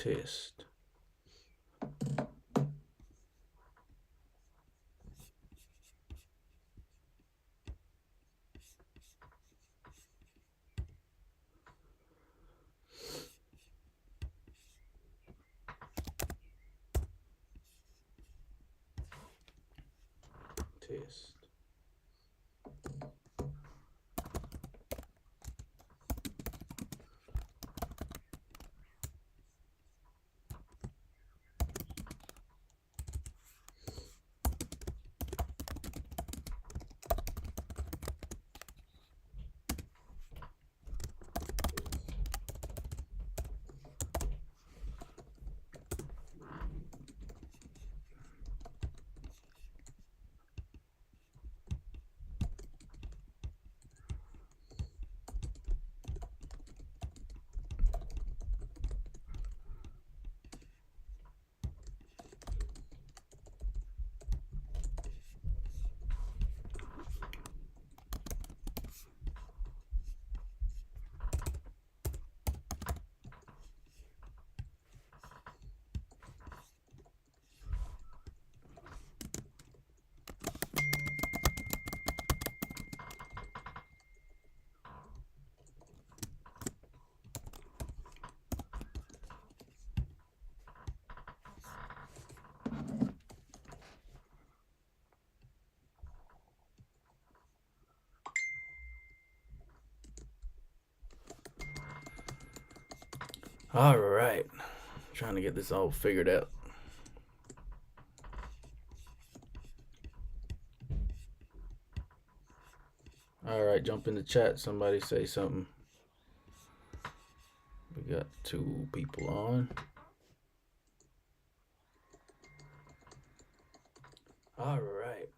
Test. Test. All right. Trying to get this all figured out. All right, jump in the chat. Somebody say something. We got 2 people on. All right.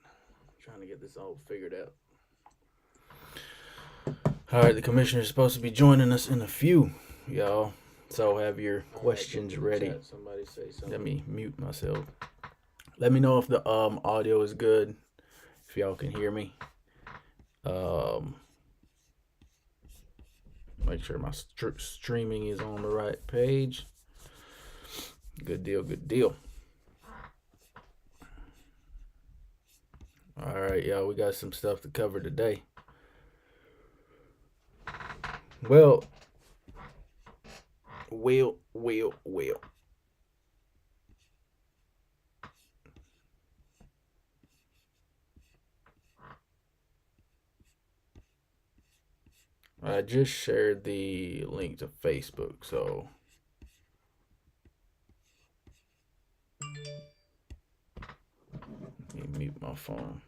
Trying to get this all figured out. All right, the commissioner is supposed to be joining us in a few, y'all. So have your questions ready. Somebody say something. Let me mute myself. Let me know if the audio is good, if y'all can hear me. Make sure my streaming is on the right page. Good deal, good deal. All right, y'all, we got some stuff to cover today. Well. I just shared the link to Facebook, so let me mute my phone.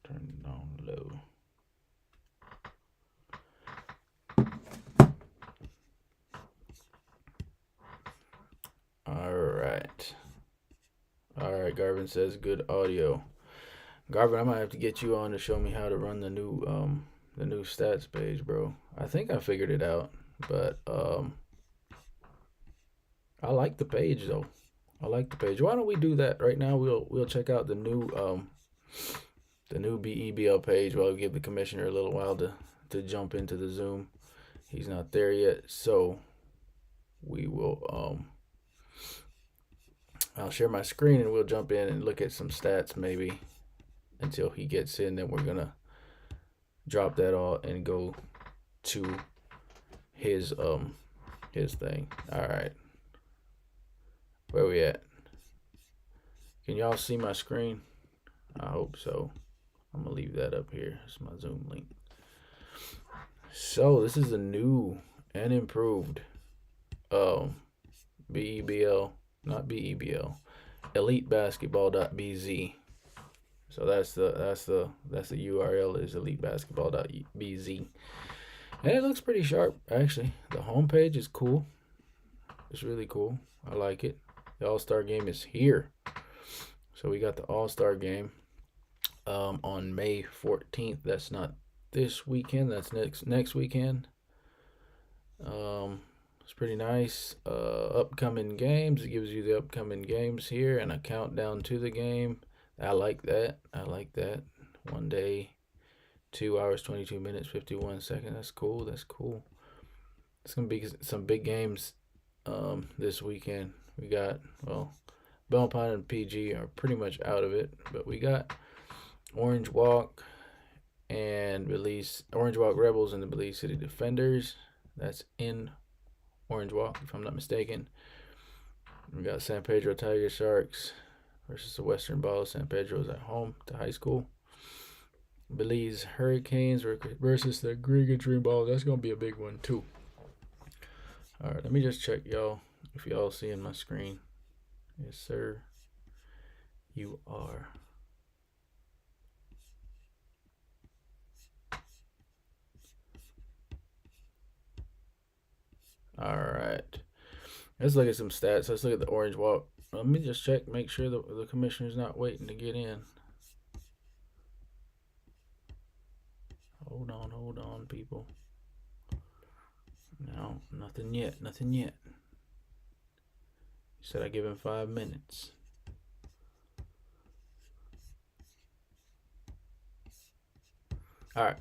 Turn it down low. All right, Garvin says good audio. Garvin, I might have to get you on to show me how to run the new stats page, bro. I think I figured it out, but I like the page though. I like the page. Why don't we do that right now? We'll check out the new BEBL page while we give the commissioner a little while to jump into the Zoom. He's not there yet, so we will I'll share my screen and we'll jump in and look at some stats maybe until he gets in. Then we're gonna drop that all and go to his thing. All right, where we at? Can y'all see my screen? I hope so. I'm gonna leave that up here. It's my Zoom link. So this is a new and improved BEBL, not BEBL, elitebasketball.bz. So that's the URL is elitebasketball.bz. And it looks pretty sharp actually. The homepage is cool. It's really cool. I like it. The All-Star game is here. So we got the All-Star game on May 14th. That's not this weekend. That's next weekend. It's pretty nice. Upcoming games. It gives you the upcoming games here and a countdown to the game. I like that. 1 day, 2 hours, 22 minutes, 51 seconds. That's cool. It's gonna be some big games this weekend. We got, well, Belmont and PG are pretty much out of it, but we got Orange Walk and Orange Walk Rebels and the Belize City Defenders. That's in Orange Walk, if I'm not mistaken. We got San Pedro Tiger Sharks versus the Western Ball. San Pedro is at home to high school. Belize Hurricanes versus the Griga Dream Ball. That's going to be a big one, too. All right, let me just check, y'all, if y'all seeing my screen. Yes, sir. You are. All right. Let's look at some stats. Let's look at the Orange Walk. Let me just check, make sure the commissioner's not waiting to get in. Hold on, people. No, nothing yet. You said I give him 5 minutes. All right.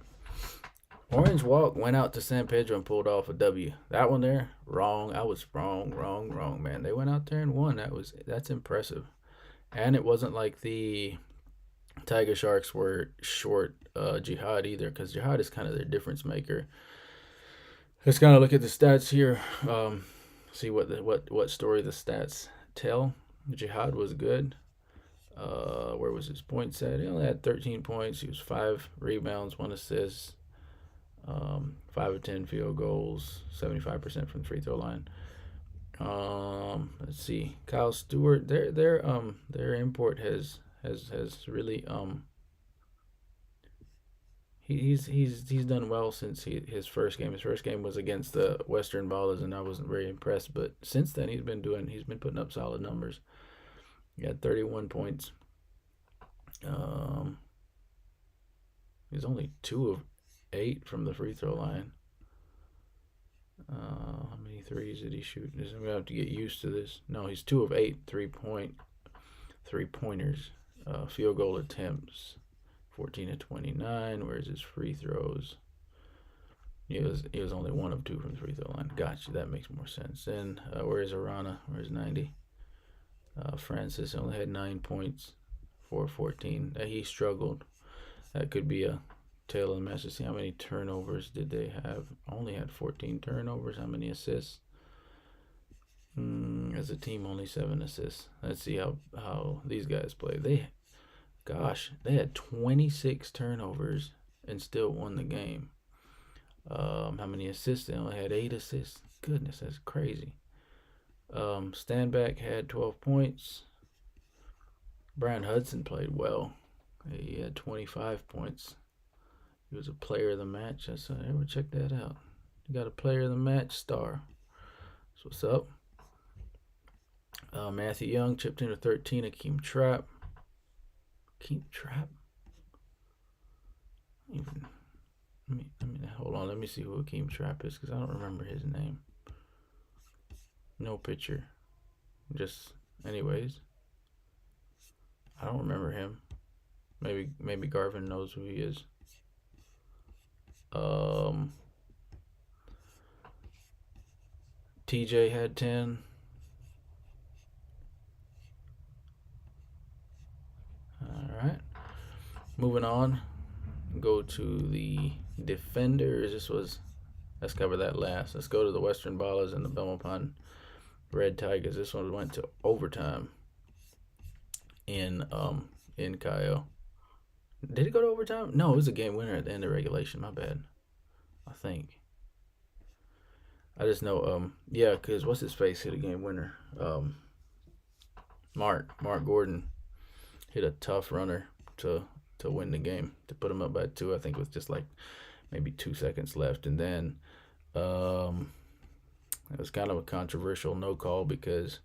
Orange Walk went out to San Pedro and pulled off a W. That one there, wrong. I was wrong, man. They went out there and won. That's impressive. And it wasn't like the Tiger Sharks were short Jihad either, because Jihad is kind of their difference maker. Let's kind of look at the stats here. See what story the stats tell. Jihad was good. Where was his points at? He only had 13 points. He was 5 rebounds, 1 assist, 5 of 10 field goals, 75% from the free throw line. Let's see. Kyle Stewart, their import has really he's done well since his first game. His first game was against the Western Ballers, and I wasn't very impressed. But since then, he's been putting up solid numbers. He had 31 points. He's only 2 of 8 from the free throw line. How many threes did he shoot? I'm gonna have to get used to this. No, he's 2 of 8 three-pointers. Field goal attempts, 14 of 29. Where's his free throws? He was only 1 of 2 from the free throw line. Gotcha, that makes more sense. Then where's Arana? Where's 90? Francis only had 9 points, 4 of 14. He struggled. That could be a tail of the message. See how many turnovers did they have? Only had 14 turnovers. How many assists? As a team, only 7 assists. Let's see how these guys play. They had 26 turnovers and still won the game. How many assists? They only had 8 assists. Goodness, that's crazy. Standback had 12 points. Brian Hudson played well. He had 25 points. He was a player of the match. Everyone check that out. You got a player of the match star. That's what's up. Matthew Young chipped in with 13. Akeem Trapp. Hold on. Let me see who Akeem Trapp is, because I don't remember his name. No picture. Anyways. I don't remember him. Maybe Garvin knows who he is. TJ had 10. All right. Moving on. Go to the Defenders. Let's cover that last. Let's go to the Western Ballers and the Belmont Red Tigers. This one went to overtime in Kyle. Did it go to overtime? No, it was a game winner at the end of regulation. My bad. I think. I just know, because what's his face hit a game winner. Mark Gordon hit a tough runner to win the game, to put him up by 2. I think with just like maybe 2 seconds left, and then it was kind of a controversial no call because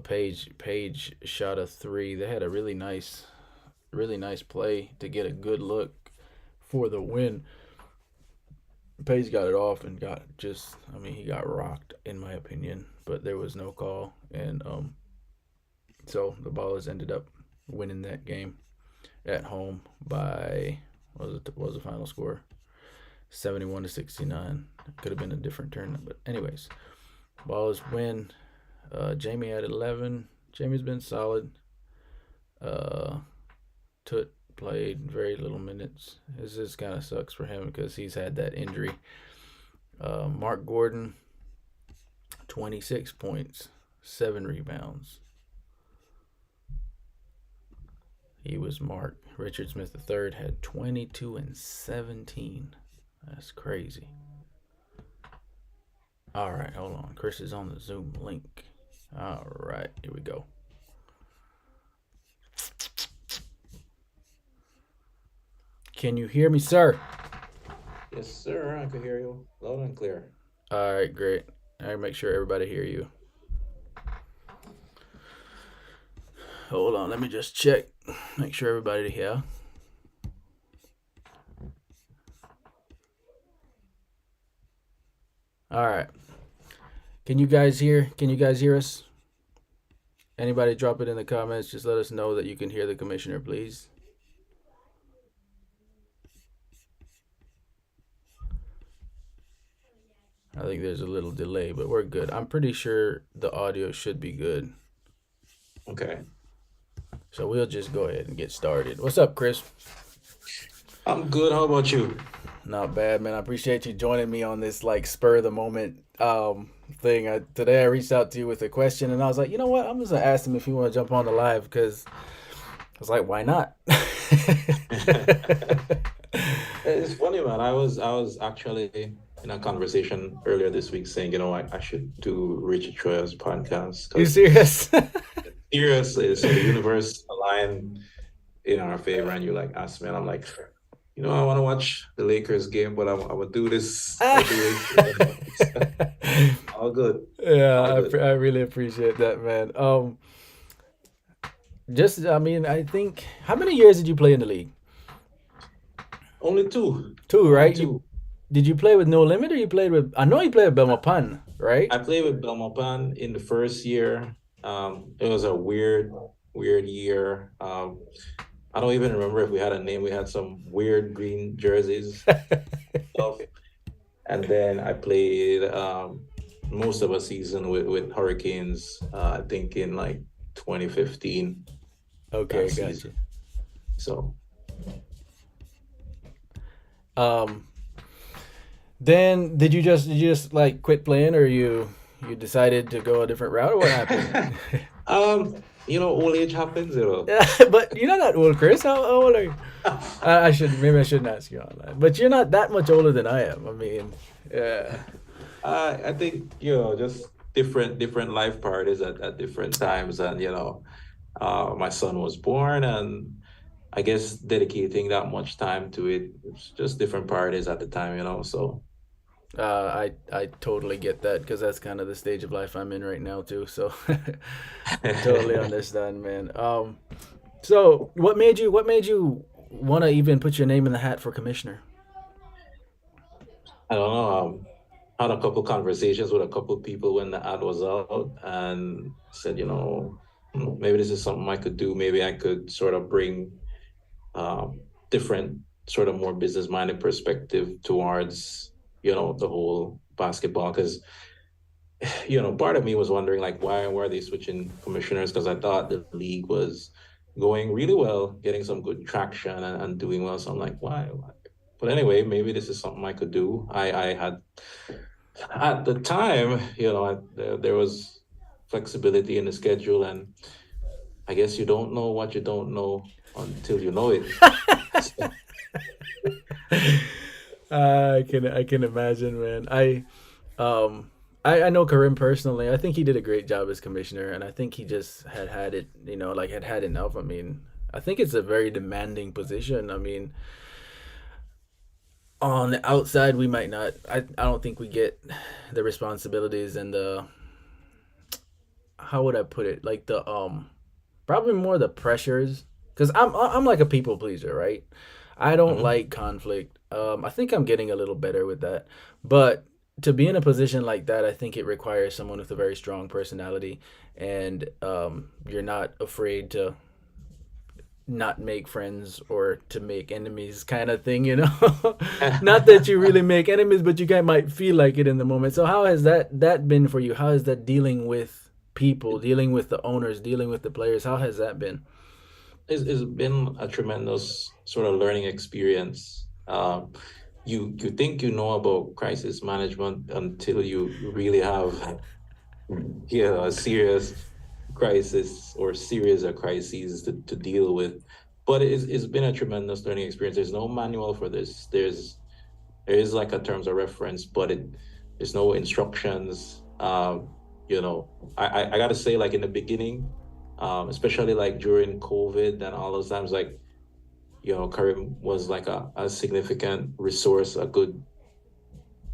Page shot a 3. They had a really nice play to get a good look for the win. Page got it off and he got rocked, in my opinion, but there was no call. And so the Ballers ended up winning that game at home by, what was the final score? 71-69. Could have been a different turn, but anyways. Ballers win. Jamie had 11. Jamie's been solid. Uh, Toot played very little minutes. This just kind of sucks for him because he's had that injury. Mark Gordon, 26 points, 7 rebounds. He was Mark. Richard Smith III had 22 and 17. That's crazy. All right, hold on. Chris is on the Zoom link. All right, here we go. Can you hear me, sir? Yes, sir. I can hear you loud and clear. All right, great. All right, make sure everybody hear you. Hold on, let me just check. Make sure everybody here. All right. Can you guys hear? Can you guys hear us? Anybody drop it in the comments. Just let us know that you can hear the commissioner, please. I think there's a little delay, but we're good. I'm pretty sure the audio should be good. Okay. So we'll just go ahead and get started. What's up, Chris? I'm good. How about you? Not bad, man. I appreciate you joining me on this like spur of the moment thing. Today I reached out to you with a question, and I was like, you know what? I'm just gonna ask him if he want to jump on the live because I was like, why not? It's funny, man. I was actually in a conversation earlier this week saying, I should do Richard Troyer's podcast You because serious? seriously, so the universe aligned in our favor, and you like asked me, and I'm like, I want to watch the Lakers game, but I would do this every week. All good, Yeah, all good. I really appreciate that, man. Just I mean, I think how many years did you play in the league? Only two, Two, only right? You two. did you play with No Limit or you played with? I know you played with Belmopan, right? I played with Belmopan in the first year. It was a weird year. I don't even remember if we had a name. We had some weird green jerseys stuff. And then I played most of a season with Hurricanes, I think in like 2015, that Okay, season. gotcha. So Um, then did you just like quit playing or you decided to go a different route or what happened? old age happens. Yeah, but you're not that old, Chris. How old are you? I should maybe I shouldn't ask you online, but you're not that much older than I am. I mean, yeah. I think, just different life parties at different times. And, my son was born, and I guess dedicating that much time to it, it's just different priorities at the time. So I totally get that because that's kind of the stage of life I'm in right now too. So I totally understand, man. So what made you want to even put your name in the hat for commissioner? I don't know. Had a couple conversations with a couple people when the ad was out, and said, maybe this is something I could do. Maybe I could sort of bring different, sort of more business-minded perspective towards, the whole basketball. Because, part of me was wondering, like, why were they switching commissioners? Because I thought the league was going really well, getting some good traction and doing well. So I'm like, why? Why? But anyway, maybe this is something I could do. I had at the time, there was flexibility in the schedule, and I guess you don't know what you don't know until you know it. So, I can imagine, man. I know Karim personally. I think he did a great job as commissioner, and I think he just had it, like had enough. I mean, I think it's a very demanding position. I mean, on the outside, we might not. I don't think we get the responsibilities and the how would I put it? Like the probably more the pressures because I'm like a people pleaser, right? I don't mhm. like conflict. I think I'm getting a little better with that, but to be in a position like that, I think it requires someone with a very strong personality, and you're not afraid to not make friends or to make enemies kind of thing, you know. Not that you really make enemies, but you guys might feel like it in the moment. So how has that been for you? How is that dealing with people, dealing with the owners, dealing with the players? How has that been? It's been a tremendous sort of learning experience. You think you know about crisis management until you really have a serious crisis or series of crises to deal with. But it's been a tremendous learning experience. There's no manual for this. There is like a terms of reference, but there's no instructions. You know, I gotta say, like in the beginning, especially like during COVID and all those times, like, Karim was like a significant resource, a good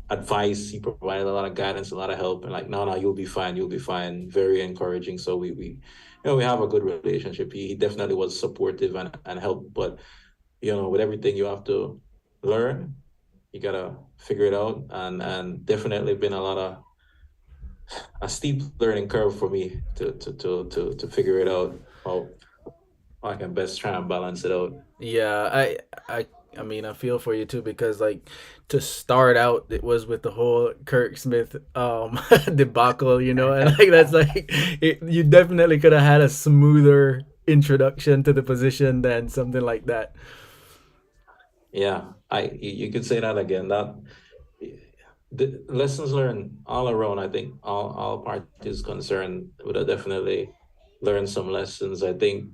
advice. He provided a lot of guidance, a lot of help, and like, no, no, you'll be fine, you'll be fine. Very encouraging. So we have a good relationship. He definitely was supportive and helped, but with everything you have to learn, you gotta figure it out, and definitely been a steep learning curve for me to figure it out how I can best try and balance it out. Yeah, I mean, I feel for you too because like to start out, it was with the whole Kirk Smith debacle, you know, and like that's like you definitely could have had a smoother introduction to the position than something like that. Yeah, you could say that again. That the lessons learned all around. I think all parties concerned would have definitely learned some lessons. I think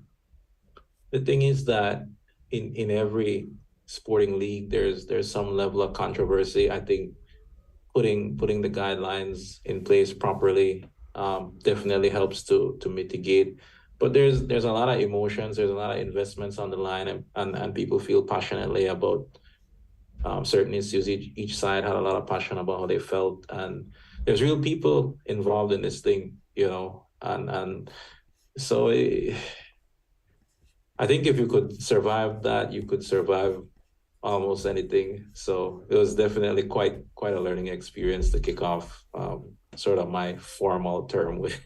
the thing is that in every sporting league, there's some level of controversy. I think putting the guidelines in place properly definitely helps to mitigate. But there's a lot of emotions, there's a lot of investments on the line, and people feel passionately about certain issues. Each side had a lot of passion about how they felt, and there's real people involved in this thing, and so I think if you could survive that, you could survive almost anything. So it was definitely quite a learning experience to kick off sort of my formal term with.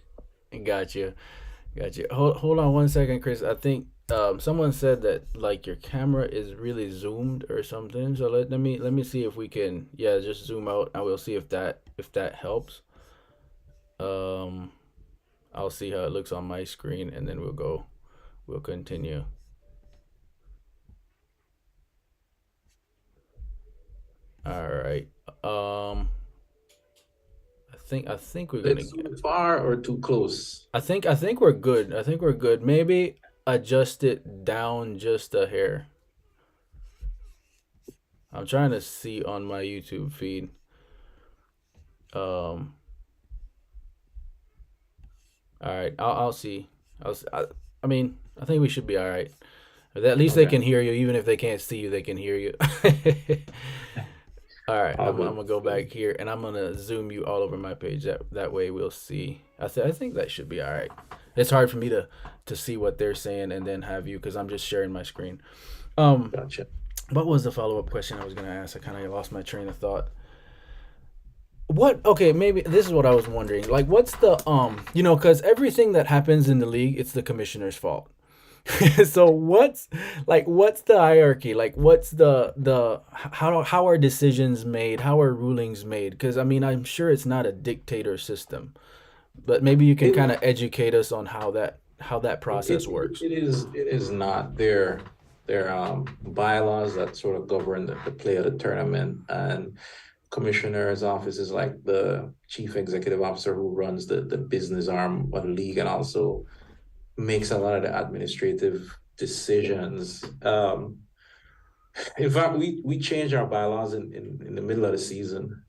Got you. Got you. Hold on one second, Chris. I think someone said that like your camera is really zoomed or something. So let me see if we can just zoom out and we'll see if that helps. Um, I'll see how it looks on my screen and then we'll continue. All right. Um, I think we're gonna It's get. too far or too close. I think we're good. I think we're good. Maybe adjust it down just a hair. I'm trying to see on my YouTube feed. Um, all right, I'll see. I mean, I think we should be all right. At least they Okay, can hear you, even if they can't see you, they can hear you. All right, all I'm good. gonna go back here and I'm gonna zoom you all over my page. That way we'll see. I think that should be all right. It's hard for me to see what they're saying and then have you because I'm just sharing my screen. Um, Gotcha. what was the follow up question I was gonna ask? I kind of lost my train of thought. What? Okay, maybe this is what I was wondering. Like, what's the because everything that happens in the league, it's the commissioner's fault. So what's the hierarchy? Like, what's the how are decisions made? How are rulings made? Because I mean, I'm sure it's not a dictator system, but maybe you can It, kind of educate us on how that process works. it is not their bylaws that sort of govern the play of the tournament, and commissioner's office is like the chief executive officer who runs the business arm of the league and also makes a lot of the administrative decisions. In fact, we changed our bylaws in the middle of the season.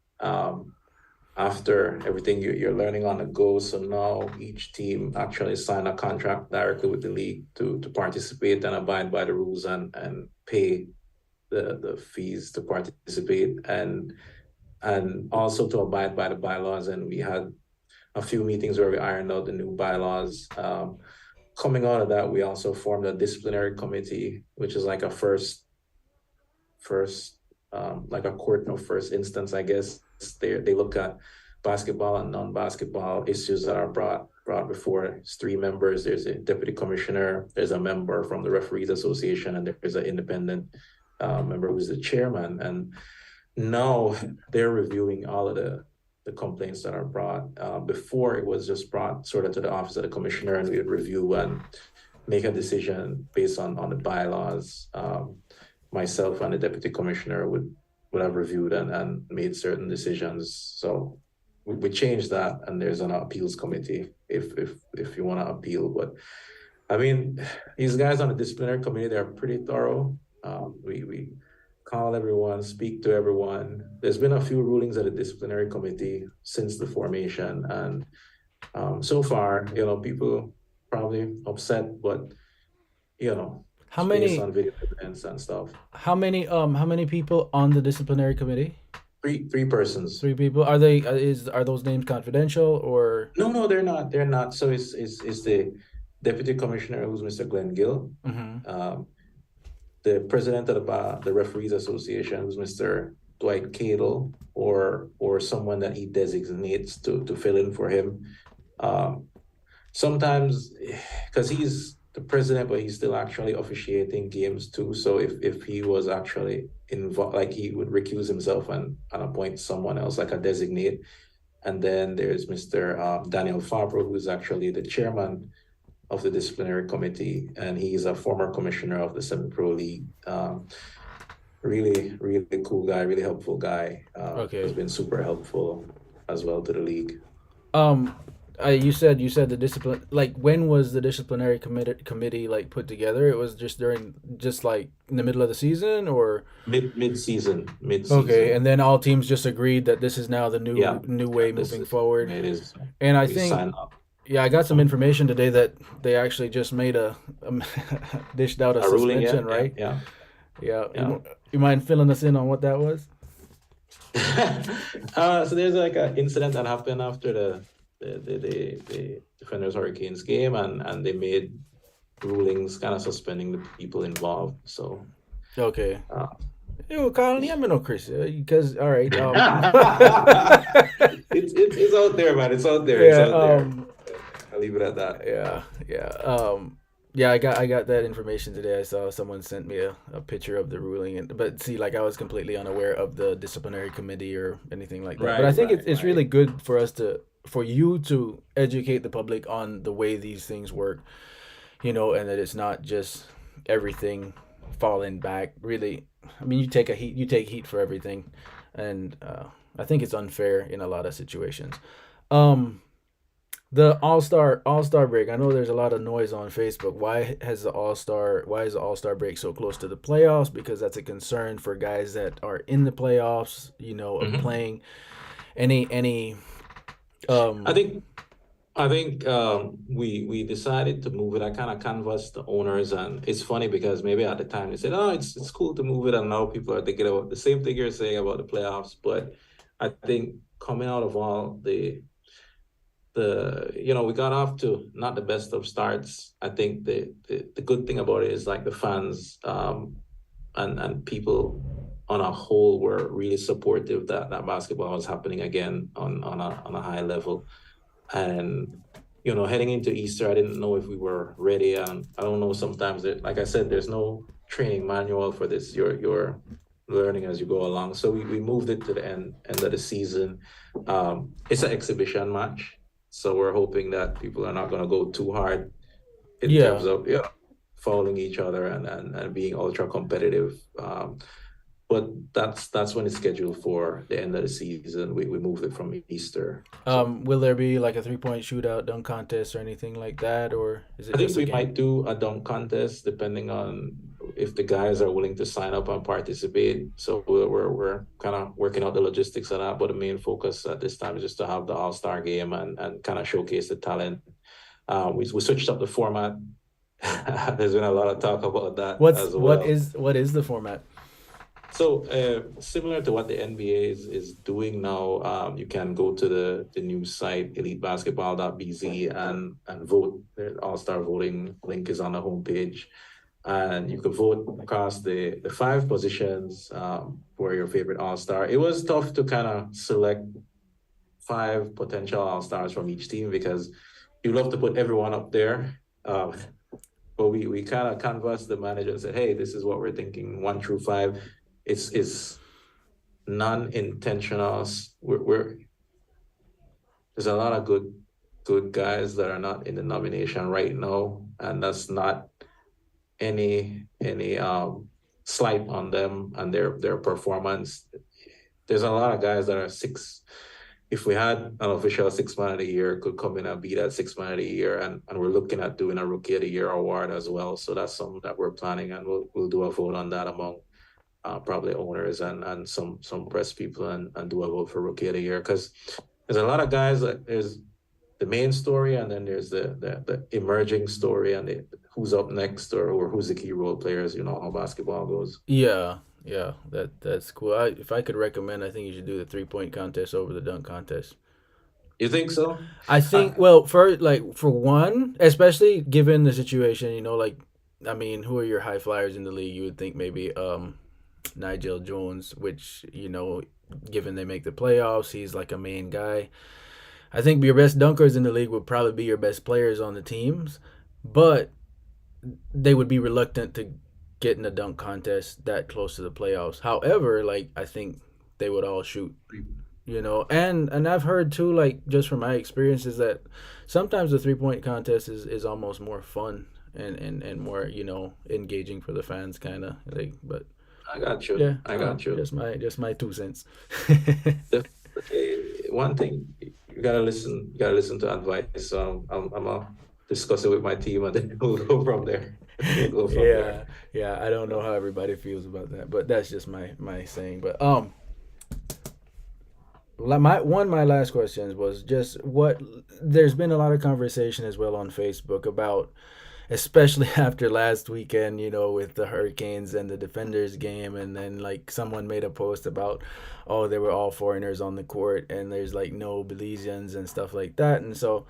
After everything you're learning on the go. So now each team actually sign a contract directly with the league to participate and abide by the rules and pay the fees to participate and also to abide by the bylaws. And we had a few meetings where we ironed out the new bylaws. Coming out of that, we also formed a disciplinary committee, which is like a first like a court of first instance, I guess. They look at basketball and non-basketball issues that are brought before. It's three members. There's a deputy commissioner, there's a member from the Referees Association, and there's an independent member who's the chairman. And now they're reviewing all of the complaints that are brought. Before, it was just brought sort of to the office of the commissioner, and we would review and make a decision based on the bylaws. Myself and the deputy commissioner would have reviewed and made certain decisions. So we changed that, and there's an appeals committee if you want to appeal. But I mean, these guys on the disciplinary committee, they're pretty thorough. We call everyone, speak to everyone. There's been a few rulings at the disciplinary committee since the formation, and so far, people probably upset, but How it's based many on video evidence and stuff. how many people on the disciplinary committee? Three persons. Three people. Are they are those names confidential or? No, they're not. They're not. So it's the deputy commissioner, who's Mr. Glenn Gill, Mhm. the president of the Referees Association, who's Mr. Dwight Cadle, or someone that he designates to fill in for him. Sometimes, because he's the president, but he's still actually officiating games too. So if he was actually involved, like, he would recuse himself and appoint someone else, like a designate. And then there's Mr. Daniel Fabre, who's actually the chairman of the disciplinary committee, and he's a former commissioner of the Semi-Pro League. Really, really cool guy, really helpful guy. Okay. Has been super helpful as well to the league. Um, you said the discipline. Like, when was the disciplinary committee like put together? It was just like in the middle of the season, or Mid-season. okay, and then all teams just agreed that this is now the Yeah, new way moving forward. it is. And I We think, sign up. yeah, I got some information today that they actually just made dished out a A ruling, yeah, suspension, right? yeah, Yeah. yeah. You mind filling us in on what that was? So there's like an incident that happened after the Defenders Hurricanes game, and they made rulings kind of suspending the people involved. So Okay. uh, Yo, Colin, I'm no Chris. Because all right. it's out there, man. It's out there. It's Yeah. out there. I'll leave it at that. Yeah. Yeah. Yeah. I got that information today. I saw someone sent me a picture of the ruling, but see, like, I was completely unaware of the disciplinary committee or anything like that. But I think it's really good for you to educate the public on the way these things work, and that it's not just everything falling back. Really, I mean, you take heat for everything, and I think it's unfair in a lot of situations. Um, the All Star break. I know there's a lot of noise on Facebook. Why is the All Star break so close to the playoffs? Because that's a concern for guys that are in the playoffs. Of Mhm. playing any. I think we decided to move it. I kind of canvassed the owners, and it's funny because maybe at the time they said, "Oh, it's cool to move it," and now people are thinking about the same thing you're saying about the playoffs. But I think coming out of all we got off to not the best of starts. I think the good thing about it is, like, the fans and people on a whole were really supportive that basketball was happening again on a high level. And heading into Easter, I didn't know if we were ready. And I don't know, sometimes like I said, there's no training manual for this. You're learning as you go along. So we moved it to the end of the season. It's an exhibition match, so we're hoping that people are not going to go too hard in Yeah. terms of fouling each other and being ultra competitive. But that's when it's scheduled for the end of the season. We moved it from Easter. So Will there be like a 3-point shootout, dunk contest, or anything like that, or is it I think just a we game? might do a dunk contest depending on if the guys are willing to sign up and participate. So we're kind of working out the logistics of that. But the main focus at this time is just to have the All-Star game and kind of showcase the talent. We switched up the format. There's been a lot of talk about that What's as well. what is the format? So similar to what the NBA is doing now, you can go to the new site elitebasketball.bz and vote. The All-Star voting link is on the homepage, and you can vote across the 5 positions for your favorite All-Star. It was tough to kind of select 5 potential all stars from each team because you love to put everyone up there. But we kind of canvassed the manager and said, hey, this is what we're thinking, 1 through 5. It's non-intentional. We're there's a lot of good guys that are not in the nomination right now, and that's not any slight on them and their performance. There's a lot of guys that are six. If we had an official 6 man of the year, could come in and be that 6 man of the year, and we're looking at doing a rookie of the year award as well. So that's something that we're planning, and we'll do a vote on that among probably owners and some press people and do a vote for rookie of the year because there's a lot of guys that there's the main story and then there's the emerging story and who's up next or who's the key role players. You know how basketball goes. Yeah, yeah, that's cool. If I could recommend, I think you should do the 3 point contest over the dunk contest. You think so? I think, I, well, for one, especially given the situation, like, I mean, who are your high flyers in the league? You would think maybe Nigel Jones, which, given they make the playoffs, he's like a main guy. I think your best dunkers in the league would probably be your best players on the teams, but they would be reluctant to get in a dunk contest that close to the playoffs. However, like, I think they would all shoot, and I've heard too, like, just from my experiences, that sometimes the 3 point contest is almost more fun and more engaging for the fans, kind of like. But I got you. yeah, I got you. just my 2 cents. The, one thing you gotta listen. You gotta listen to advice. I'm gonna discuss it with my team, and then we'll go from there. We'll go from Yeah, there. yeah. I don't know how everybody feels about that, but that's just my saying. But my last questions was just what there's been a lot of conversation as well on Facebook about, especially after last weekend, with the Hurricanes and the Defenders game, and then like someone made a post about, oh, they were all foreigners on the court, and there's like no Belizeans and stuff like that, and so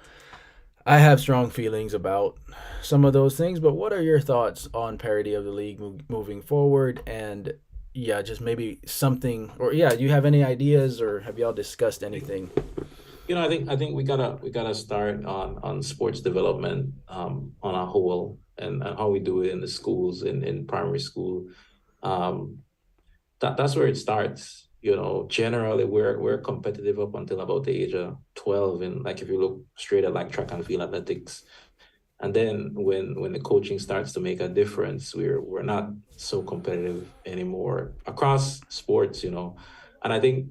I have strong feelings about some of those things. But what are your thoughts on parity of the league moving forward? And yeah, just maybe something, or yeah, do you have any ideas, or have y'all discussed anything? I think we gotta start on sports development on a whole and how we do it in the schools in primary school. Um, that's where it starts. Generally we're competitive up until about the age of 12, and like if you look straight at like track and field athletics, and then when the coaching starts to make a difference, we're not so competitive anymore across sports. And I think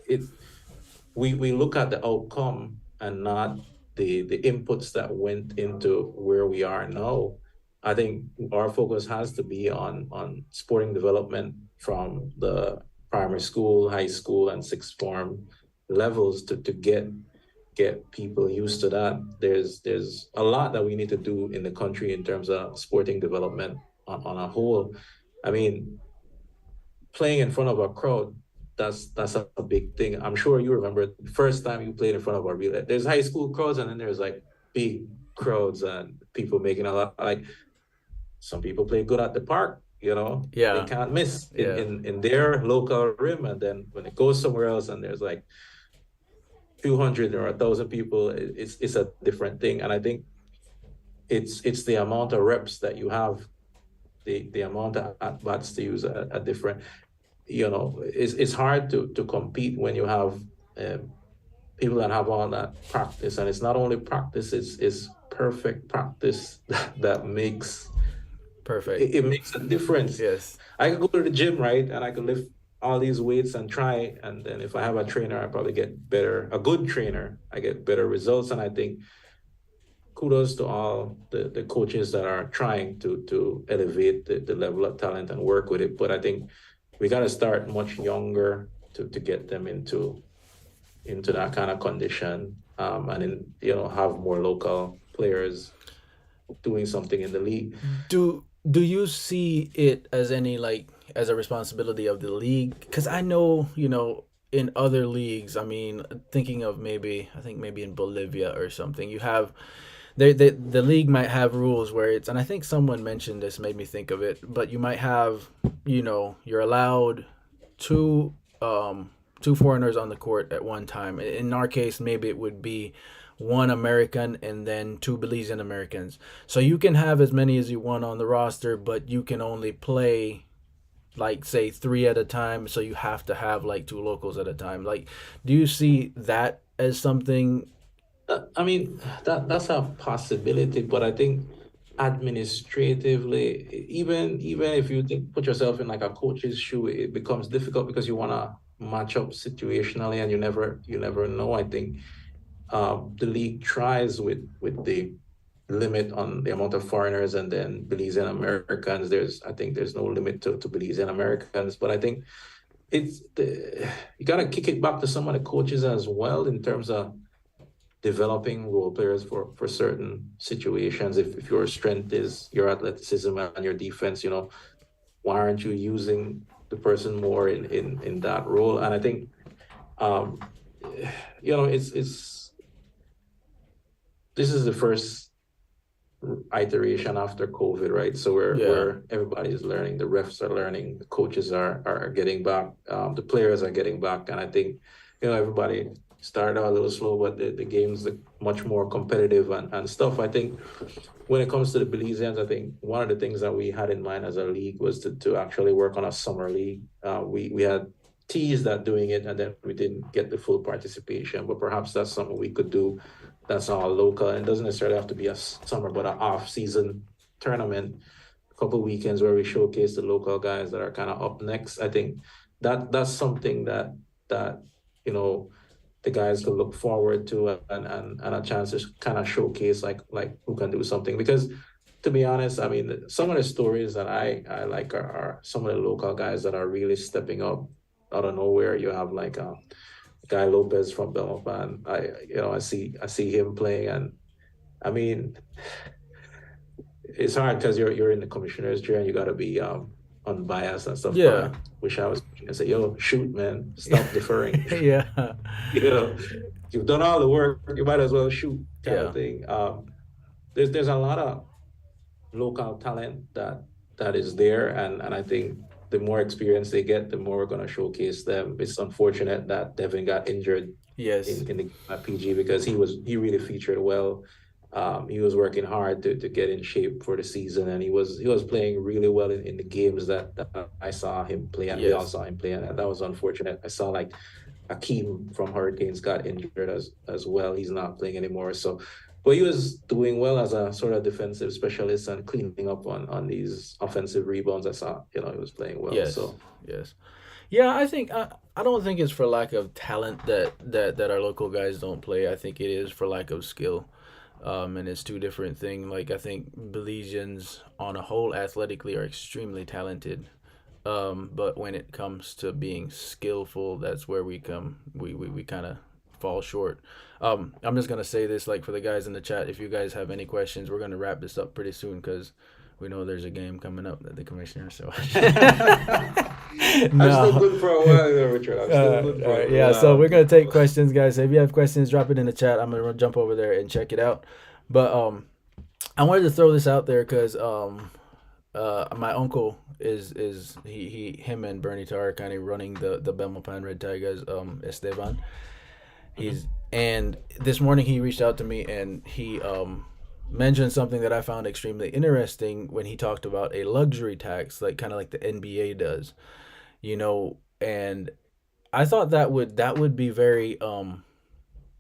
it we look at the outcome and not the inputs that went into where we are now. I think our focus has to be on sporting development from the primary school, high school, and sixth form levels to get people used to that. There's a lot that we need to do in the country in terms of sporting development on a whole. I mean, playing in front of a crowd, that's a big thing. I'm sure you remember the first time you played in front of a real. There's high school crowds, and then there's like big crowds and people making a lot. Like some people play good at the park, they Yeah, can't miss in yeah, in in their local rim, and then when it goes somewhere else and there's like 200 or 1,000 people, it's a different thing. And I think it's the amount of reps that you have, the amount of at bats to use a different. It's hard to compete when you have um, people that have all that practice, and it's not only practice, it's perfect practice that makes perfect. it makes a difference. Yes, I could go to the gym, right, and I could lift all these weights and try, and then if I have a trainer, I probably get better. A good trainer, I get better results, and I think kudos to all the coaches that are trying to elevate the level of talent and work with it. But I think we got to start much younger to get them into that kind of condition, and then have more local players doing something in the league. do you see it as any, like, as a responsibility of the league? Because I know, in other leagues, I mean, thinking of maybe, I think maybe in Bolivia or something, you have the league might have rules where it's, and I think someone mentioned this, made me think of it, but you might have, you're allowed two two foreigners on the court at one time. In our case, maybe it would be one American and then two Belizean Americans. So you can have as many as you want on the roster, but you can only play like say three at a time. So you have to have like two locals at a time. Like, do you see that as something? I mean, that's a possibility, but I think administratively, even if you think put yourself in like a coach's shoe, it becomes difficult because you want to match up situationally, and you never know. I think the league tries with the limit on the amount of foreigners and then Belizean Americans. I think there's no limit to Belizean Americans, but I think you got to kick it back to some of the coaches as well in terms of developing role players for certain situations. If your strength is your athleticism and your defense, why aren't you using the person more in that role? And I think um, it's this is the first iteration after COVID, right? So Yeah. where everybody is learning, the refs are learning, the coaches are getting back, the players are getting back, and I think everybody started out a little slow, but the game's much more competitive and stuff. I think when it comes to the Belizeans, I think one of the things that we had in mind as a league was to actually work on a summer league. We had teased at doing it, and then we didn't get the full participation, but perhaps that's something we could do that's all local, and it doesn't necessarily have to be a summer, but an off-season tournament, a couple of weekends where we showcase the local guys that are kind of up next. I think that's something that you know the guys could look forward to, and a chance to kind of showcase like who can do something. Because to be honest, I mean, some of the stories that I like are some of the local guys that are really stepping up out of nowhere. You have like Guy Lopez from Belmopan. I see him playing, and I mean, it's hard because you're in the commissioner's chair and you got to be unbiased and stuff. But I Yeah. wish I was and say, yo, shoot, man, stop deferring. Yeah. you know, you've done all the work, you might as well shoot, kind of Yeah. thing. There's a lot of local talent that is there, and I think the more experience they get, the more we're going to showcase them. It's unfortunate that Devin got injured Yes. in the at PG because he really featured well. He was working hard to get in shape for the season, and he was playing really well in the games that I saw him play, and we all Yes. saw him play, and that was unfortunate. I saw like Akeem from Hurricanes got injured as well. He's not playing anymore. So, but he was doing well as a sort of defensive specialist and cleaning up on these offensive rebounds. I saw, he was playing well. Yes. So Yes. Yeah, I don't think it's for lack of talent that our local guys don't play. I think it is for lack of skill. And it's two different things. Like I think Belizeans on a whole athletically are extremely talented. But when it comes to being skillful, that's where we kind of fall short. I'm just gonna say this, like for the guys in the chat, if you guys have any questions, we're gonna wrap this up pretty soon because we know there's a game coming up that the commissioner. So I'm still no. good for a while, Richard. I'm still good All for right, a yeah. So while. we're gonna take questions, guys. So if you have questions, drop it in the chat. I'm gonna jump over there and check it out. But I wanted to throw this out there because my uncle is him and Bernie Tar are kind of running the Belmopan Red Tigers. Esteban. Mhm. And this morning he reached out to me and he mentioned something that I found extremely interesting when he talked about a luxury tax, like kind of like the NBA does, and I thought that would be very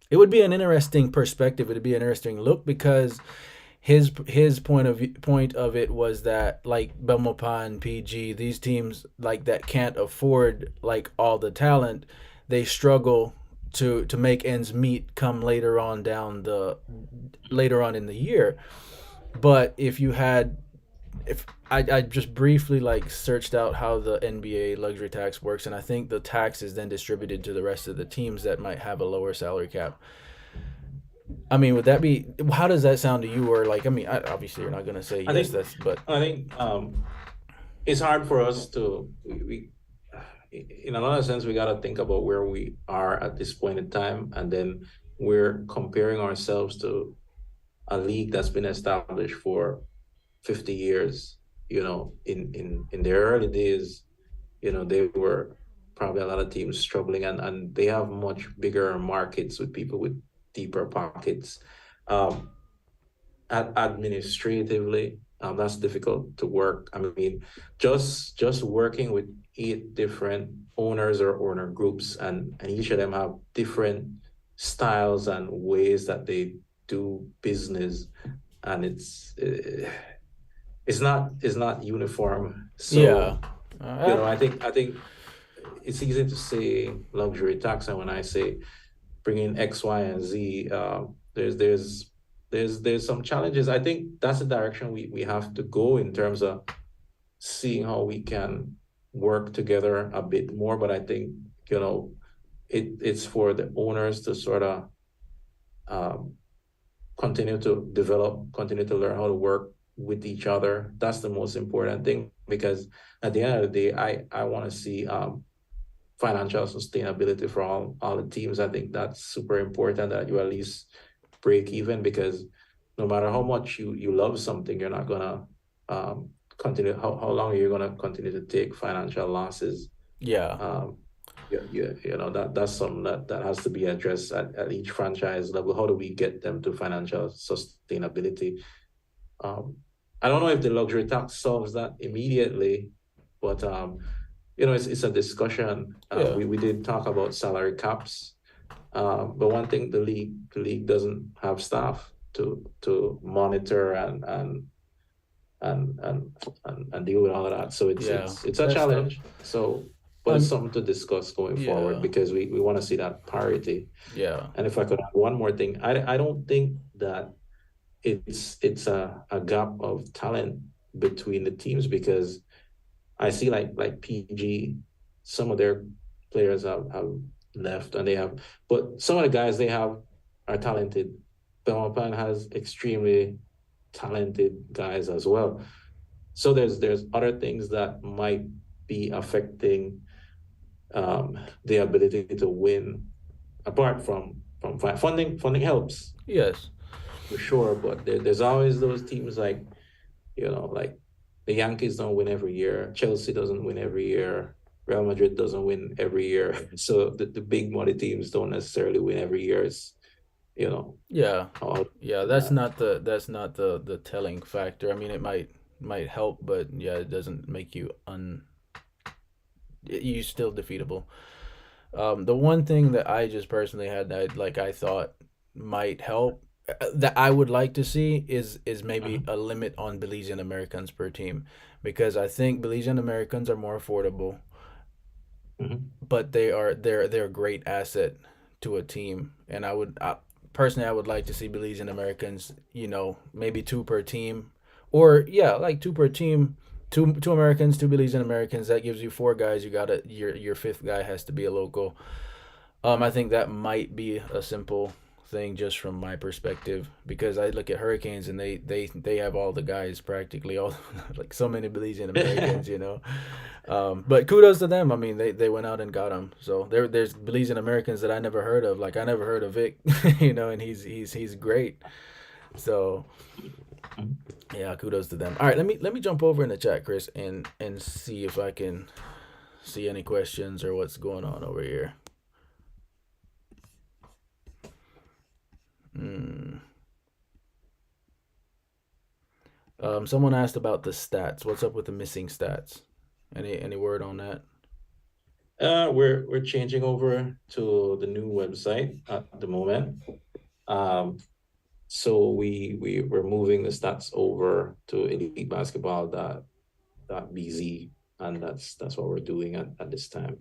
it would be an interesting perspective. It would be an interesting look because his point of it was that like Belmopan, PG, these teams like that can't afford like all the talent, they struggle to make ends meet come later on in the year. But if I just briefly like searched out how the NBA luxury tax works, and I think the tax is then distributed to the rest of the teams that might have a lower salary cap. I mean, would that be? How does that sound to you? Or like, I mean, obviously you're not gonna say I yes. think That's but I think it's hard for us to we in another sense we got to think about where we are at this point in time, and then we're comparing ourselves to a league that's been established for 50 years. In their early days, they were. probably a lot of teams struggling, and they have much bigger markets with people with deeper pockets. Um, Administratively, that's difficult to work. I mean, just working with eight different owners or owner groups, and each of them have different styles and ways that they do business, and it's not uniform. Yeah. So, Uh, I think it's easy to say luxury tax, and when I say bring in X, Y, and Z, there's some challenges. I think that's the direction we have to go in terms of seeing how we can work together a bit more. But I think, it's for the owners to sort of um, continue to develop, continue to learn how to work with each other. That's the most important thing, because at the end of the day, I want to see financial sustainability for all the teams. I think that's super important, that you at least break even, because no matter how much you love something, you're not gonna continue. How long are you gonna continue to take financial losses? yeah. Um, that's something that has to be addressed at each franchise level. How do we get them to financial sustainability? Um, I don't know if the luxury tax solves that immediately, but it's a discussion. Yeah. We did talk about salary caps, but one thing, the league doesn't have staff to monitor and and and deal with all of that. So it's Yeah. it's it's a That's tough. challenge. So, but it's Um. something to discuss going forward, Yeah. because we want to see that parity. Yeah. And if I could add one more thing, I don't think that it's a gap of talent between the teams, because I see like PG, some of their players have left, and but some of the guys they have are talented. Belmopan has extremely talented guys as well. So there's other things that might be affecting the ability to win, apart from funding. Funding helps Yes. for sure, but there's always those teams like the Yankees don't win every year, Chelsea doesn't win every year, Real Madrid doesn't win every year. So the big money teams don't necessarily win every year. It's you know Yeah. all Yeah. that. That's not the telling factor. I mean, it might help, but yeah, it doesn't make you you still defeatable. The one thing that I just personally had that I thought might help, that I would like to see is maybe Uh-huh. a limit on Belizean Americans per team, because I think Belizean Americans are more affordable, Mhm. but they're a great asset to a team, and personally I would like to see Belizean Americans, maybe two per team, or yeah, like two per team. Two Americans, two Belizean Americans. That gives you four guys. Your fifth guy has to be a local. I think that might be a simple thing just from my perspective, because I look at Hurricanes and they have all the guys practically all like so many Belizean Americans. But kudos to them. I mean, they went out and got them. So there's Belizean Americans that I never heard of. Like I never heard of Vic, and he's great. So yeah, kudos to them. All right, let me jump over in the chat, Chris, and see if I can see any questions or what's going on over here. Hmm. Someone asked about the stats. What's up with the missing stats? Any word on that? We're changing over to the new website at the moment. Um, so we're moving the stats over to Elite Basketball dot BZ, and that's what we're doing at this time.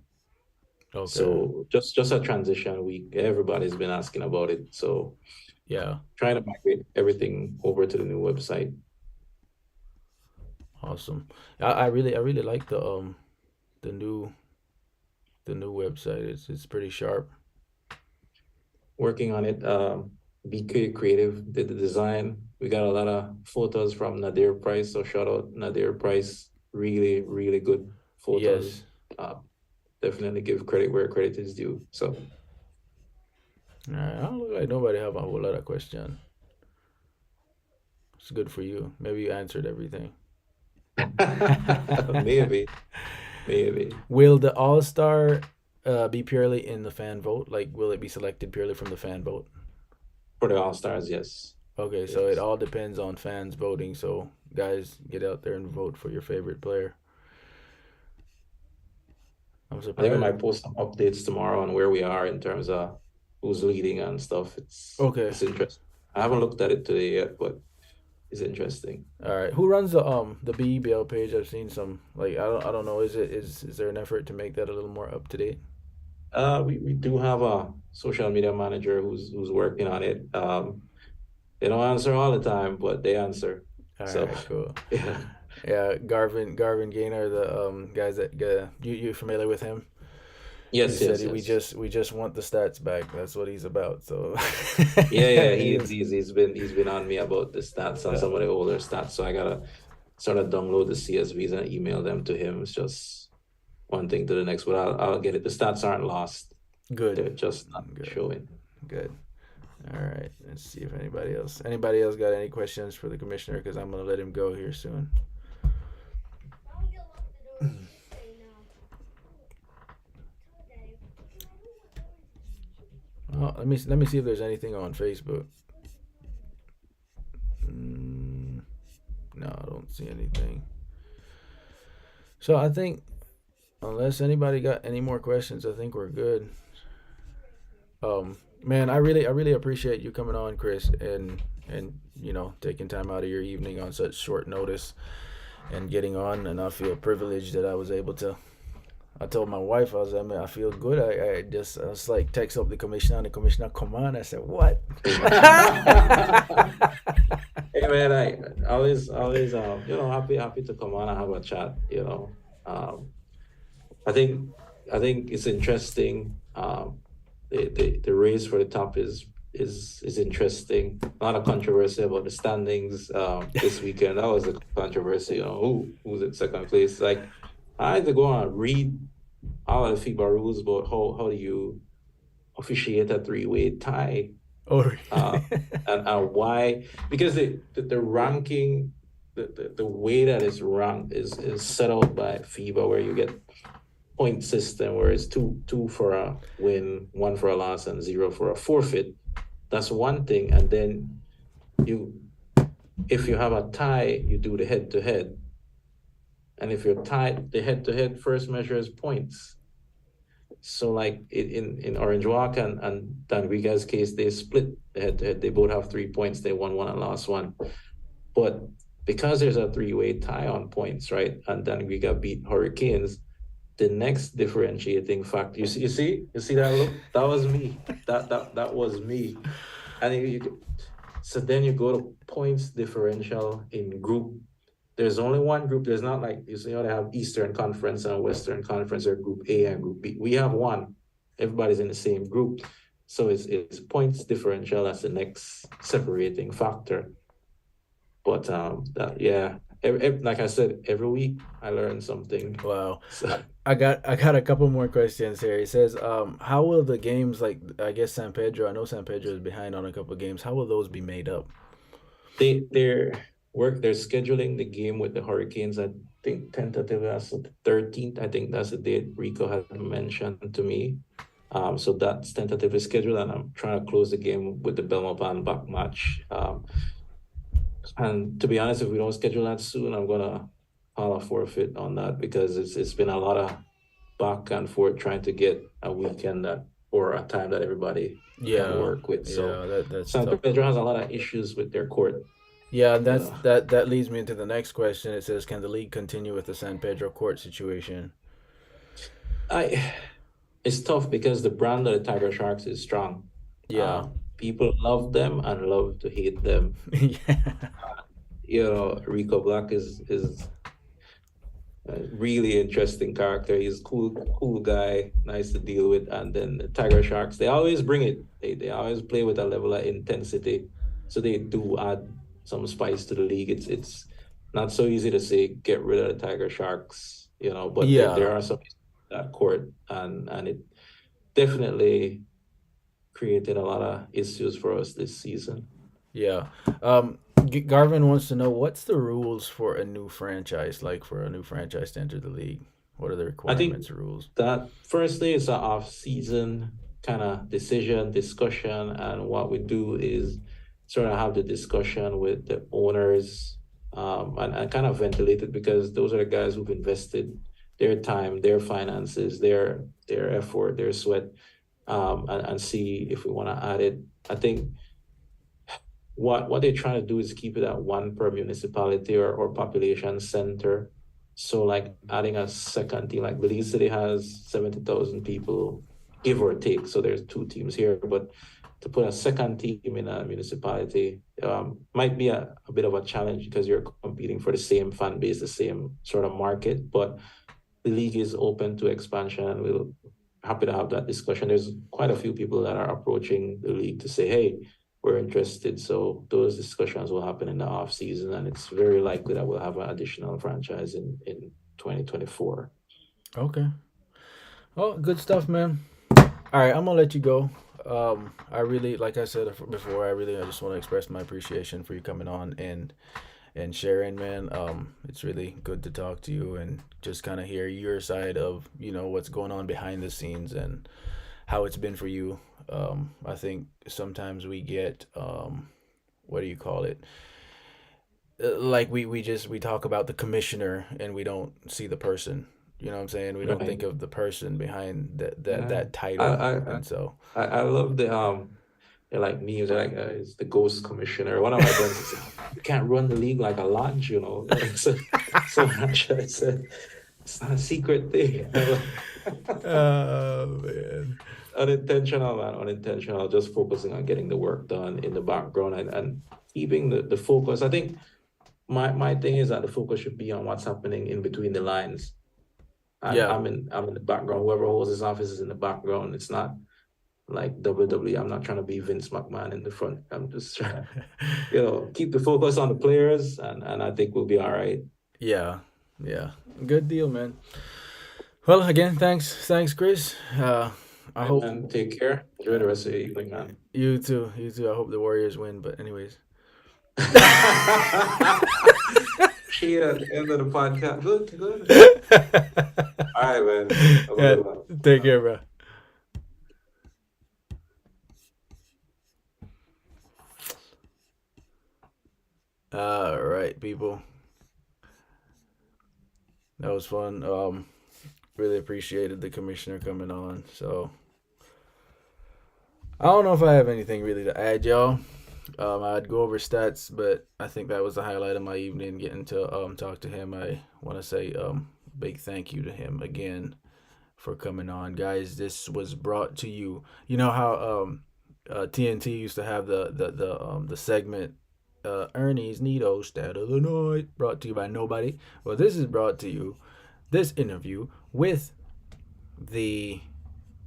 Okay. So just a transition week. Everybody's been asking about it. So Yeah. trying to migrate everything over to the new website. Awesome. I really like the new the new website. It's pretty sharp. Working on it. BK Creative did the design. We got a lot of photos from Nadir Price. So shout out Nadir Price. Really, really good photos. Yes. Uh, Definitely give credit where credit is due. So All right. I don't look like nobody have a whole lot of question. It's good for you. Maybe you answered everything. maybe. maybe Will the All Star be purely in the fan vote? Like, will it be selected purely from the fan vote? for the All Stars. Yes, Okay, so it yes. all depends on fans voting. So, guys, get out there and vote for your favorite player. I'm I think I surprised. might post some updates tomorrow on where we are in terms of who's leading and stuff. Okay, It's interesting. I haven't looked at it today yet, but it's interesting. all right. Who runs the BEBL page? I've seen some. Like, I don't know. Is there an effort to make that a little more up to date? We do have a social media manager who's working on it. They don't answer all the time, but they answer. All So right, cool. yeah. Yeah, Garvin Gaynor, the guys that you familiar with him? He Yes, said yes, he, yes. we just want the stats back. That's what he's about. So Yeah, yeah. he was, He's been on me about the stats on uh, some of the older stats. So I gotta sort of download the CSVs and email them to him. It's just one thing to the next, but I'll get it. The stats aren't lost. good, They're just not good, showing. good. All right, let's see if anybody else got any questions for the commissioner because I'm gonna let him go here soon. Oh, let me see if there's anything on Facebook. Mm, no, I don't see anything. So I think unless anybody got any more questions, I think we're good. Man, I really appreciate you coming on, Chris, and taking time out of your evening on such short notice and getting on. And I feel privileged that I was able to. I told my wife I mean, I feel good. I was like text up the commissioner, and the commissioner come on. I said, what? Hey man, I always happy to come on and have a chat. I think I think it's interesting. The race for the top is interesting. A lot of controversy about the standings this weekend. That was a controversy. Who's in second place? Like I had to go and read all of the FIBA rules about how do you officiate a three-way tie, Oh, uh, and why? Because the ranking, the way that it's ranked is set out by FIBA, where you get point system where it's two for a win, one for a loss, and zero for a forfeit. That's one thing. And then you if you have a tie, you do the head to head. And if you're tied, the head to head first measures points. So like in Orange Walk and Dan Riga's case, they split the head to head. They both have 3 points. They won one and lost one. But because there's a three-way tie on points, right? And Dan Riga beat Hurricanes, the next differentiating factor. You see that look? That was me. That was me. And so then you go to points differential in group. There's only one group. There's not like you see how they have Eastern Conference and Western Conference or Group A and Group B. We have one. Everybody's in the same group. So it's points differential as the next separating factor. But yeah, like I said, every week I learn something. wow. So I got a couple more questions here. He says, how will the games like I guess San Pedro? I know San Pedro is behind on a couple of games. How will those be made up? they're scheduling the game with the Hurricanes. I think tentative as the 13th. I think that's the date Rico had mentioned to me. So that's tentatively scheduled, and I'm trying to close the game with the Belmopan back match. And to be honest, if we don't schedule that soon, I'm gonna file a forfeit on that because it's been a lot of back and forth trying to get a weekend that or a time that everybody can Yeah, work with. So yeah, that's San tough. Pedro has a lot of issues with their court. Yeah, You that's know, that leads me into the next question. It says, can the league continue with the San Pedro court situation? I it's tough because the brand of the Tiger Sharks is strong. Yeah, People love them and love to hate them. yeah, Rico Black is a really interesting character. He's cool guy, nice to deal with. And then the Tiger Sharks, they always bring it. They always play with a level of intensity. So they do add some spice to the league. It's not so easy to say get rid of the Tiger Sharks, but there yeah, are some that court and it definitely created a lot of issues for us this season. yeah. Garvin wants to know what's the rules for a new franchise, like for a new franchise to enter the league. What are the I think requirements or rules? that firstly it's an off-season kind of decision, discussion, and what we do is sort of have the discussion with the owners, and kind of ventilate it because those are the guys who've invested their time, their finances, their effort, their sweat, and see if we want to add it. I think what they're trying to do is keep it at one per municipality or population center. So like adding a second team, like Belize City has 70,000 people, give or take. So there's two teams here, but to put a second team in a municipality might be a bit of a challenge because you're competing for the same fan base, the same sort of market. But the league is open to expansion and we'll happy to have that discussion. There's quite a few people that are approaching the league to say, hey, we're interested. So those discussions will happen in the off season, and it's very likely that we'll have an additional franchise in 2024. Okay. Oh, good stuff, man. All right, I'm gonna let you go. I really, like I said before, I just want to express my appreciation for you coming on and sharing, man. It's really good to talk to you and just kind of hear your side of what's going on behind the scenes and how it's been for you. I think sometimes we get what do you call it? Like we talk about the commissioner and we don't see the person. You know what I'm saying? We don't Right. think of the person behind Yeah. that I title, I I and so I love the they're like memes. They're like it's the ghost commissioner. One of my friends said, "You can't run the league like a lodge, you know." Like so much. I said, "It's not a secret thing." oh man. Unintentional, man, unintentional. Just focusing on getting the work done in the background and keeping the focus. I think my thing is that the focus should be on what's happening in between the lines. And Yeah. I'm in the background. Whoever holds his office is in the background. It's not like WWE. I'm not trying to be Vince McMahon in the front. I'm just trying to, keep the focus on the players, and I think we'll be all right. Yeah. Yeah. Good deal, man. Well, again, thanks, Chris. I All right, hope man. Take care. Enjoy the rest of your evening, man. you too. You too. I hope the Warriors win. But anyways. Cheer at the end of the podcast. Good, good. All right, man. Have a Yeah. good one. Take care, bro. All right, people. That was fun. Really appreciated the commissioner coming on. So I don't know if I have anything really to add, y'all. I'd go over stats, but I think that was the highlight of my evening. Getting to talk to him. I want to say big thank you to him again for coming on, guys. This was brought to you. You know how TNT used to have the segment Ernie's Neato Stat of the Night, brought to you by nobody. Well, this is brought to you. This interview with the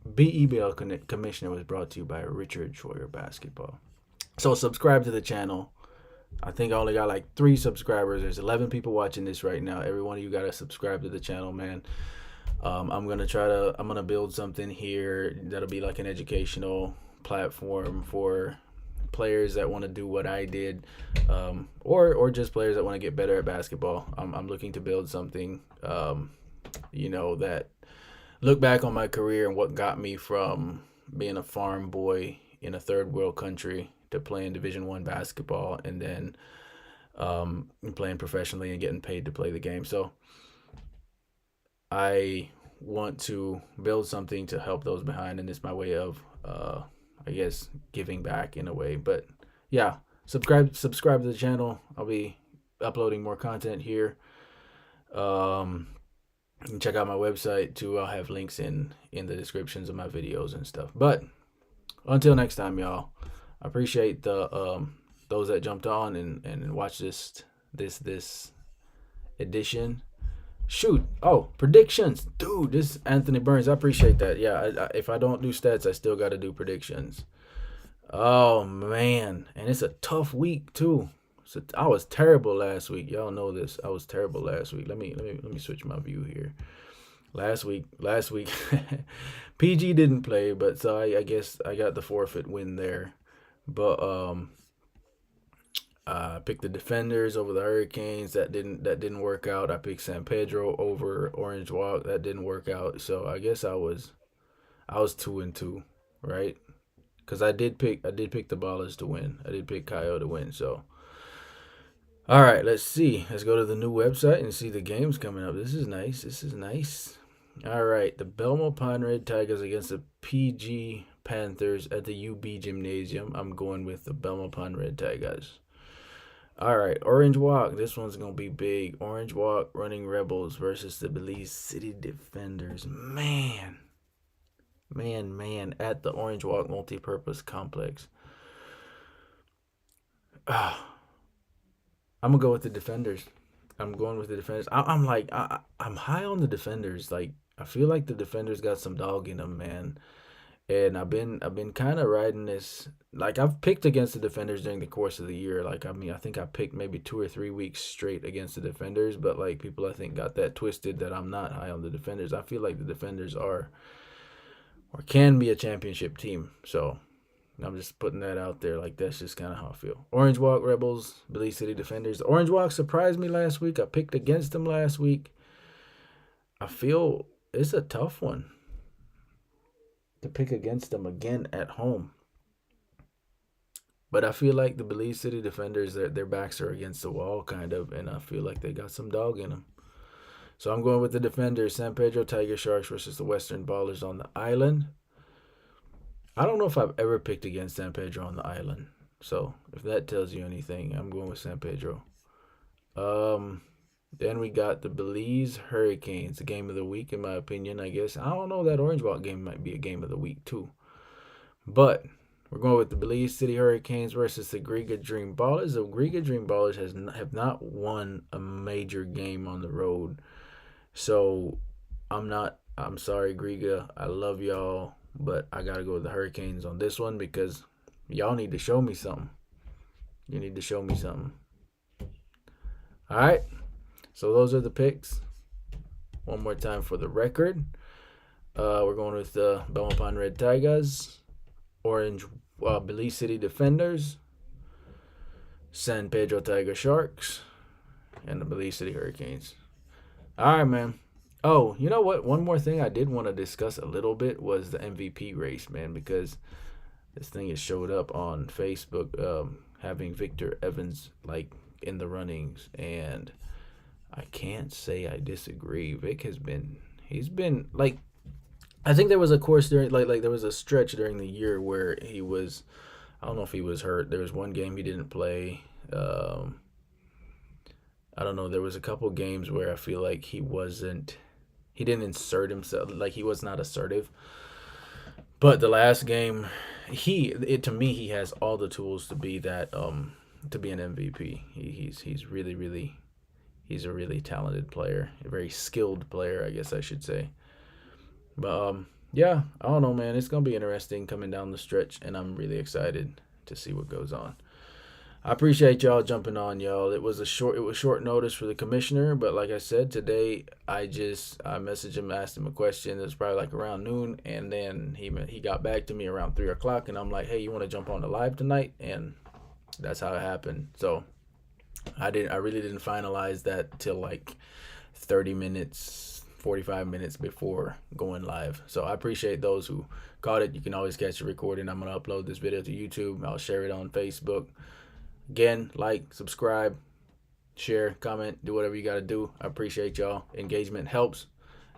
BEBL commissioner was brought to you by Richard Schroyer Basketball. So subscribe to the channel. I think I only got like 3 subscribers. There's 11 people watching this right now. Every one of you got to subscribe to the channel, man. I'm gonna build something here that'll be like an educational platform for players that want to do what I did, or just players that want to get better at basketball. I'm looking to build something, that look back on my career and what got me from being a farm boy in a third world country to playing Division I basketball and then playing professionally and getting paid to play the game. So I want to build something to help those behind, and it's my way of, I guess, giving back in a way. But yeah, subscribe to the channel. I'll be uploading more content here. You can check out my website too. I'll have links in the descriptions of my videos and stuff. But until next time, y'all. I appreciate the those that jumped on and watched this edition. Shoot. Oh, predictions. Dude, this Anthony Burns. I appreciate that. Yeah, if I don't do stats, I still got to do predictions. Oh, man. And it's a tough week, too. So I was terrible last week. Y'all know this. I was terrible last week. Let me switch my view here. Last week, PG didn't play, but so I guess I got the forfeit win there. But I picked the Defenders over the Hurricanes. That didn't work out. I picked San Pedro over Orange Walk. That didn't work out. So I guess I was 2-2, right? Because I did pick the Ballers to win. I did pick Coyote to win. So all right, let's see. Let's go to the new website and see the games coming up. This is nice. This is nice. All right, the Belmont Pine Red Tigers against the PG Panthers at the UB Gymnasium. I'm going with the Belmont Pine Red Tigers. All right, Orange Walk. This one's gonna be big. Orange Walk Running Rebels versus the Belize City Defenders. Man, at the Orange Walk Multipurpose Complex. Ah, I'm gonna go with the Defenders. I'm going with the Defenders. I'm like I'm high on the Defenders. Like I feel like the Defenders got some dog in them, man. And I've been kind of riding this. Like I've picked against the Defenders during the course of the year. Like I mean, I think I picked maybe 2 or 3 weeks straight against the Defenders. But like people, I think got that twisted that I'm not high on the Defenders. I feel like the Defenders are or can be a championship team. So I'm just putting that out there. Like that's just kind of how I feel. Orange Walk Rebels, Belize City Defenders. Orange Walk surprised me last week. I picked against them last week. I feel it's a tough one to pick against them again at home. But I feel like the Belize City Defenders, their backs are against the wall, kind of, and I feel like they got some dog in them. So I'm going with the Defenders, San Pedro Tiger Sharks versus the Western Ballers on the island. I don't know if I've ever picked against San Pedro on the island. So if that tells you anything, I'm going with San Pedro. Um, then we got the Belize Hurricanes, the game of the week, in my opinion, I guess. I don't know, that Orange Walk game might be a game of the week, too. But we're going with the Belize City Hurricanes versus the Griga Dream Ballers. The Griga Dream Ballers have not won a major game on the road. So I'm sorry, Griga. I love y'all, but I got to go with the Hurricanes on this one because y'all need to show me something. You need to show me something. All right. So those are the picks. One more time for the record. We're going with the Belmont Pine Red Tigers, Orange Belize City Defenders, San Pedro Tiger Sharks, and the Belize City Hurricanes. All right, man. Oh, you know what? One more thing I did want to discuss a little bit was the MVP race, man, because this thing has showed up on Facebook, having Victor Evans like in the runnings, and I can't say I disagree. He's been like, I think there was a course during like there was a stretch during the year where he was, I don't know if he was hurt. There was one game he didn't play. I don't know. There was a couple games where I feel like he didn't insert himself. Like he was not assertive. But the last game, to me he has all the tools to be that to be an MVP. He's really he's a really talented player, a very skilled player, I guess I should say. But yeah, I don't know, man. It's gonna be interesting coming down the stretch, and I'm really excited to see what goes on. I appreciate y'all jumping on, y'all. It was short notice for the commissioner, but like I said today, I messaged him, asked him a question. It was probably like around noon, and then he got back to me around 3 o'clock, and I'm like, hey, you want to jump on the live tonight? And that's how it happened. So I really didn't finalize that till like 30 minutes, 45 minutes before going live. So I appreciate those who caught it. You can always catch the recording. I'm gonna upload this video to YouTube. I'll share it on Facebook. Again, like, subscribe, share, comment, do whatever you got to do. I appreciate y'all. Engagement helps.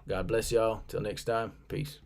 God bless y'all. Till next time. Peace.